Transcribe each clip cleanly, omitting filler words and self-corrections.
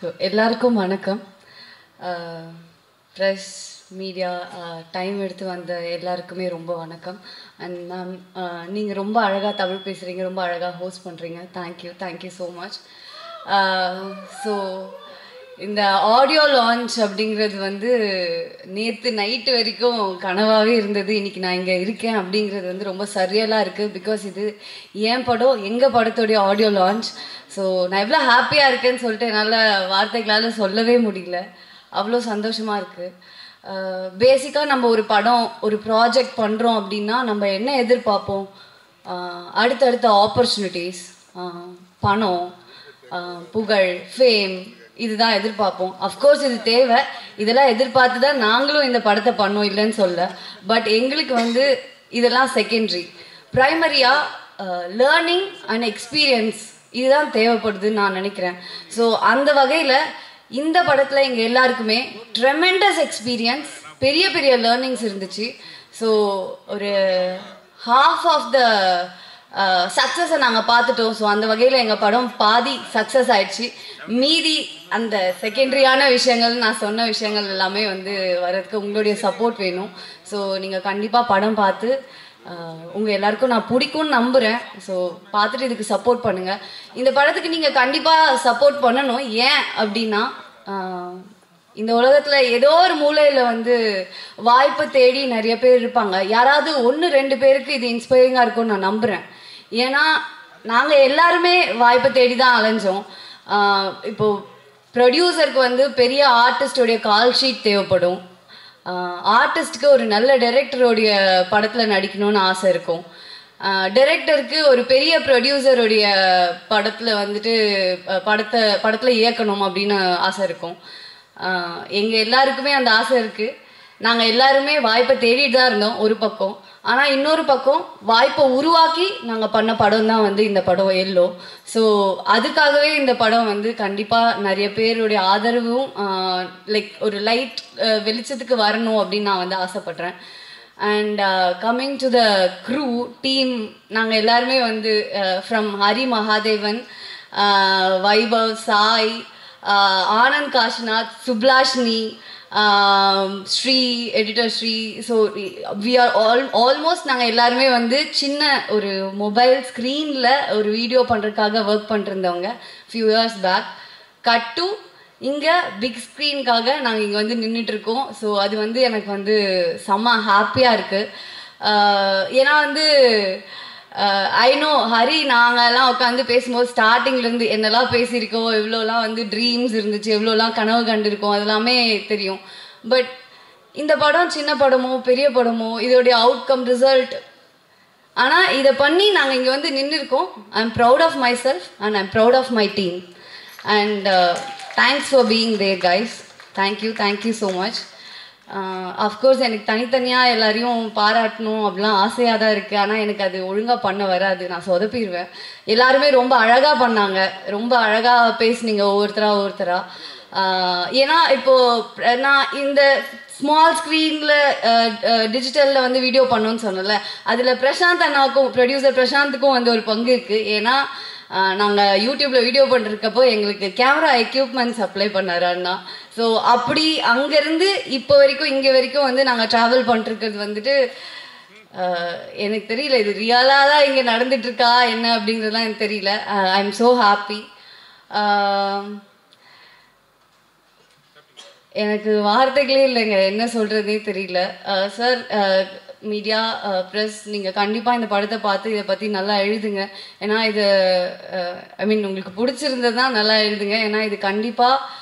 So எல்லாருக்கும் வணக்கம். Press media time எடுத்து வந்த எல்லாருக்குமே ரொம்ப வணக்கம். அண்ட் மேம், நீங்கள் ரொம்ப அழகாக தமிழ் பேசுகிறீங்க, ரொம்ப அழகாக ஹோஸ்ட் பண்ணுறீங்க. Thank you so much. ஸோ இந்த ஆடியோ லான்ச் அப்படிங்கிறது வந்து நேற்று நைட்டு வரைக்கும் கனவாகவே இருந்தது. இன்றைக்கி நான் இங்கே இருக்கேன் அப்படிங்கிறது வந்து ரொம்ப சரியலாக இருக்குது. பிகாஸ் இது என் படம், எங்கள் படத்தோடைய ஆடியோ லான்ச். ஸோ நான் எவ்வளோ ஹாப்பியாக இருக்கேன்னு சொல்லிட்டு என்னால் வார்த்தைகளால் சொல்லவே முடியல. அவ்வளோ சந்தோஷமாக இருக்குது. பேசிக்காக நம்ம ஒரு படம், ஒரு ப்ராஜெக்ட் பண்ணுறோம் அப்படின்னா நம்ம என்ன எதிர்பார்ப்போம்? அடுத்தடுத்த ஆப்பர்ச்சுனிட்டிஸ், பணம், புகழ், ஃபேம், இதுதான் எதிர்பார்ப்போம். அஃப்கோர்ஸ் இது தேவை. இதெல்லாம் எதிர்பார்த்து தான் நாங்களும் இந்த படத்தை பண்ணோம், இல்லைன்னு சொல்ல. பட் எங்களுக்கு வந்து இதெல்லாம் செகண்டரி. ப்ரைமரியாக லேர்னிங் அண்ட் எக்ஸ்பீரியன்ஸ் இதுதான் தேவைப்படுதுன்னு நான் நினைக்கிறேன். ஸோ அந்த வகையில் இந்த படத்தில் எங்கள் எல்லாருக்குமே ட்ரெமெண்டஸ் எக்ஸ்பீரியன்ஸ், பெரிய பெரிய லேர்னிங்ஸ் இருந்துச்சு. ஸோ ஒரு ஹாஃப் ஆஃப் த சக்ஸஸை நாங்கள் பார்த்துட்டோம். ஸோ அந்த வகையில் எங்கள் படம் பாதி சக்ஸஸ் ஆயிடுச்சு. மீதி அந்த செகண்டரியான விஷயங்கள், நான் சொன்ன விஷயங்கள் எல்லாமே வந்து வர்றதுக்கு உங்களுடைய சப்போர்ட் வேணும். ஸோ நீங்கள் கண்டிப்பாக படம் பார்த்து உங்கள் எல்லாருக்கும் நான் பிடிக்கும்னு நம்புகிறேன். ஸோ பார்த்துட்டு இதுக்கு சப்போர்ட் பண்ணுங்கள். இந்த படத்துக்கு நீங்கள் கண்டிப்பாக சப்போர்ட் பண்ணணும். ஏன் அப்படின்னா, இந்த உலகத்தில் ஏதோ ஒரு மூலையில் வந்து வாய்ப்பை தேடி நிறைய பேர் இருப்பாங்க. யாராவது 1-2 பேருக்கு இது இன்ஸ்பைரிங்காக இருக்கும்னு நான் நம்புகிறேன். ஏன்னா நாங்கள் எல்லாருமே வாய்ப்பை தேடி தான் அலைஞ்சோம். இப்போது ப்ரொடியூசருக்கு வந்து பெரிய ஆர்டிஸ்டோடைய கால் ஷீட் தேவைப்படும். ஆர்டிஸ்ட்டுக்கு ஒரு நல்ல டைரக்டருடைய படத்தில் நடிக்கணும்னு ஆசை இருக்கும். டைரக்டருக்கு ஒரு பெரிய ப்ரொடியூசருடைய படத்தில் வந்துட்டு படத்தில் இயக்கணும் அப்படின்னு ஆசை இருக்கும். எங்கள் எல்லாருக்குமே அந்த ஆசை இருக்குது. நாங்கள் எல்லாருமே வாய்ப்பை தேடிட்டு தான் இருந்தோம் ஒரு பக்கம். ஆனால் இன்னொரு பக்கம் வாய்ப்பை உருவாக்கி நாங்கள் பண்ண படம் தான் வந்து இந்த படம் எல்லோ. ஸோ அதுக்காகவே இந்த படம் வந்து கண்டிப்பாக நிறைய பேருடைய ஆதரவும் லைக் ஒரு லைட் வெளிச்சத்துக்கு வரணும் அப்படின்னு நான் வந்து ஆசைப்பட்றேன். And coming to the crew team, நாங்கள் எல்லாருமே வந்து from Hari Mahadevan, Vaibhav, Sai, Anand Kashnath, Sublashni, Sri, editor Sri. So we are almost நாங்கள் எல்லாருமே வந்து சின்ன ஒரு மொபைல் ஸ்க்ரீனில் ஒரு வீடியோ பண்ணுறதுக்காக ஒர்க் பண்ணிருந்தவங்க few years back. Cut to இங்கே பிக் ஸ்க்ரீனுக்காக நாங்கள் இங்கே வந்து நின்றுட்டுருக்கோம். ஸோ அது வந்து எனக்கு வந்து செம்ம ஹாப்பியாக இருக்குது. ஏன்னா வந்து ஐ நோ ஹரி, நாங்கள்லாம் உட்காந்து பேசும்போது ஸ்டார்டிங்லேருந்து என்னெல்லாம் பேசியிருக்கோம், எவ்வளோலாம் வந்து ட்ரீம்ஸ் இருந்துச்சு, எவ்வளோலாம் கனவு கண்டிருக்கோம், அதெல்லாமே தெரியும். பட் இந்த படம் சின்ன படமோ பெரிய படமோ இதோடைய அவுட்கம், ரிசல்ட், ஆனால் இதை பண்ணி நாங்கள் இங்கே வந்து நின்றுருக்கோம். I am proud of myself and I am proud of my team. And thanks for being there guys. Thank you so much. Of course எனக்கு தனித்தனியாக எல்லாரையும் பாராட்டணும் அப்படிலாம் ஆசையாக தான் இருக்குது. ஆனால் எனக்கு அது ஒழுங்காக பண்ண வராது, நான் சொதப்பிடுவேன். எல்லாருமே ரொம்ப அழகாக பண்ணாங்க, ரொம்ப அழகாக பேசுனீங்க ஒவ்வொருத்தராக. ஏன்னா இப்போது நான் இந்த ஸ்மால் ஸ்க்ரீனில் டிஜிட்டலில் வந்து வீடியோ பண்ணோன்னு சொன்னல, அதில் பிரசாந்த் அண்ணாவுக்கும், ப்ரொடியூசர் பிரசாந்துக்கும் வந்து ஒரு பங்கு இருக்குது. ஏன்னா நாங்கள் யூடியூப்பில் வீடியோ பண்ணிருக்கப்போ எங்களுக்கு கேமரா எக்யூப்மெண்ட் சப்ளை பண்ணார் அண்ணா. ஸோ அப்படி அங்கேருந்து இப்போ வரைக்கும் இங்கே வரைக்கும் வந்து நாங்கள் ட்ராவல் பண்ணிட்டுருக்கிறது வந்துட்டு எனக்கு தெரியல, இது ரியலாக தான் இங்கே நடந்துட்டுருக்கா என்ன அப்படிங்கிறதுலாம் எனக்கு தெரியல. I am so happy. எனக்கு வார்த்தைகளே இல்லைங்க, என்ன சொல்கிறதே தெரியல. சார், மீடியா, ப்ரெஸ், நீங்கள் கண்டிப்பாக இந்த படத்தை பார்த்து இதை பற்றி நல்லா எழுதுங்க. ஏன்னா இது ஐ மீன் உங்களுக்கு பிடிச்சிருந்தது தான் நல்லா எழுதுங்க. ஏன்னா இது கண்டிப்பாக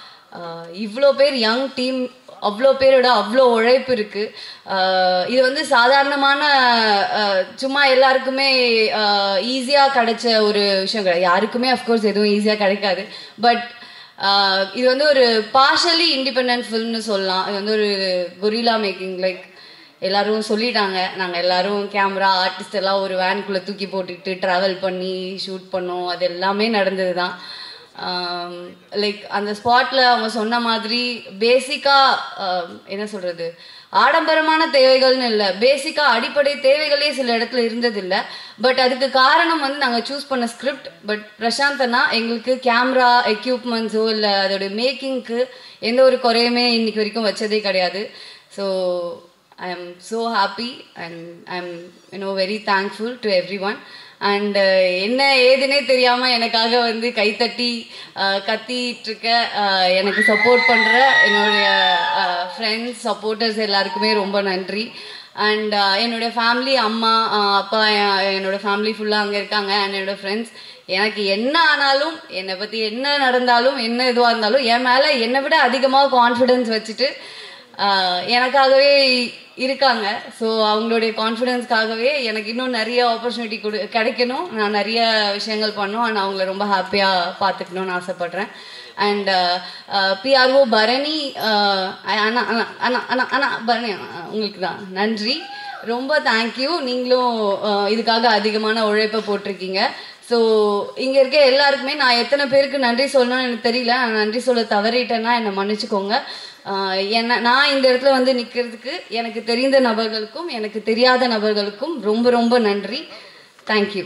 இவ்வளோ பேர் யங் டீம், அவ்வளோ பேரோட அவ்வளோ உழைப்பு இருக்குது. இது வந்து சாதாரணமான சும்மா எல்லாருக்குமே ஈஸியாக கிடைச்ச ஒரு விஷயம் கிடையாது. யாருக்குமே அஃப்கோர்ஸ் எதுவும் ஈஸியாக கிடைக்காது. பட் இது வந்து ஒரு பார்ஷலி இண்டிபெண்ட் ஃபில்ம்னு சொல்லலாம். இது வந்து ஒரு கொரில்லா மேக்கிங். லைக் எல்லோரும் சொல்லிட்டாங்க, நாங்கள் எல்லோரும் கேமரா ஆர்டிஸ்ட் எல்லாம் ஒரு வேனுக்குள்ளே தூக்கி போட்டுக்கிட்டு ட்ராவல் பண்ணி ஷூட் பண்ணோம். அது எல்லாமே நடந்தது தான். லைக் அந்த ஸ்பாட்டில் அவங்க சொன்ன மாதிரி பேசிக்காக என்ன சொல்கிறது, ஆடம்பரமான தேவைகள்னு இல்லை, பேசிக்காக அடிப்படை தேவைகளே சில இடத்துல இருந்ததில்லை. பட் அதுக்கு காரணம் வந்து நாங்கள் சூஸ் பண்ண ஸ்கிரிப்ட். பட் பிரசாந்தனா எங்களுக்கு கேமரா எக்யூப்மெண்ட்ஸோ இல்லை அதோடைய மேக்கிங்க்கு எந்த ஒரு குறையுமே இன்னைக்கு வரைக்கும் வச்சதே கிடையாது. So I am so happy and I'm very thankful to everyone. And என்ன ஏதுனே தெரியாமல் எனக்காக வந்து கைத்தட்டி கத்திட்டு இருக்க எனக்கு சப்போர்ட் பண்ணுற என்னுடைய ஃப்ரெண்ட்ஸ் சப்போர்ட்டர்ஸ் எல்லாருக்குமே ரொம்ப நன்றி. அண்ட் என்னோடய ஃபேமிலி, அம்மா அப்பா, என்னோடய ஃபேமிலி ஃபுல்லாக அங்கே இருக்காங்க. அண்ட் என்னோடய ஃப்ரெண்ட்ஸ், எனக்கு என்ன ஆனாலும், என்னை பற்றி என்ன நடந்தாலும், என்ன இதுவாக இருந்தாலும் என் மேலே என்னை விட அதிகமாக கான்ஃபிடென்ஸ் வச்சுட்டு எனக்காகவே இருக்காங்க. ஸோ அவங்களுடைய கான்ஃபிடென்ஸ்க்காகவே எனக்கு இன்னும் நிறைய ஆப்பர்ச்சுனிட்டி கிடைக்கணும், நான் நிறைய விஷயங்கள் பண்ணணும், அண்ட் அவங்கள ரொம்ப ஹாப்பியாக பார்த்துக்கணுன்னு ஆசைப்பட்றேன். அண்ட் பிஆர்ஓ பரணி அண்ணா அண்ணா அண்ணா அண்ணா அண்ணா பரணி உங்களுக்கு தான் நன்றி, ரொம்ப தேங்க்யூ. நீங்களும் இதுக்காக அதிகமான உழைப்பை போட்டிருக்கீங்க. ஸோ இங்கே இருக்க எல்லாருக்குமே நான் எத்தனை பேருக்கு நன்றி சொல்லணும்னு எனக்கு தெரியல. நான் நன்றி சொல்ல தவறிட்டேன்னா என்னை மன்னிச்சுக்கோங்க. நான் இந்த இடத்துல வந்து நிற்கிறதுக்கு எனக்கு தெரிந்த நபர்களுக்கும் எனக்கு தெரியாத நபர்களுக்கும் ரொம்ப ரொம்ப நன்றி. தேங்க்யூ.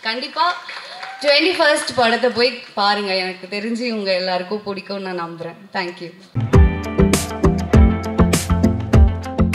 கண்டிப்பாக 21st படத்தை போய் பாருங்கள், எனக்கு தெரிஞ்சு உங்கள் எல்லாருக்கும் பிடிக்கும்னு நான் நம்புகிறேன். தேங்க்யூ.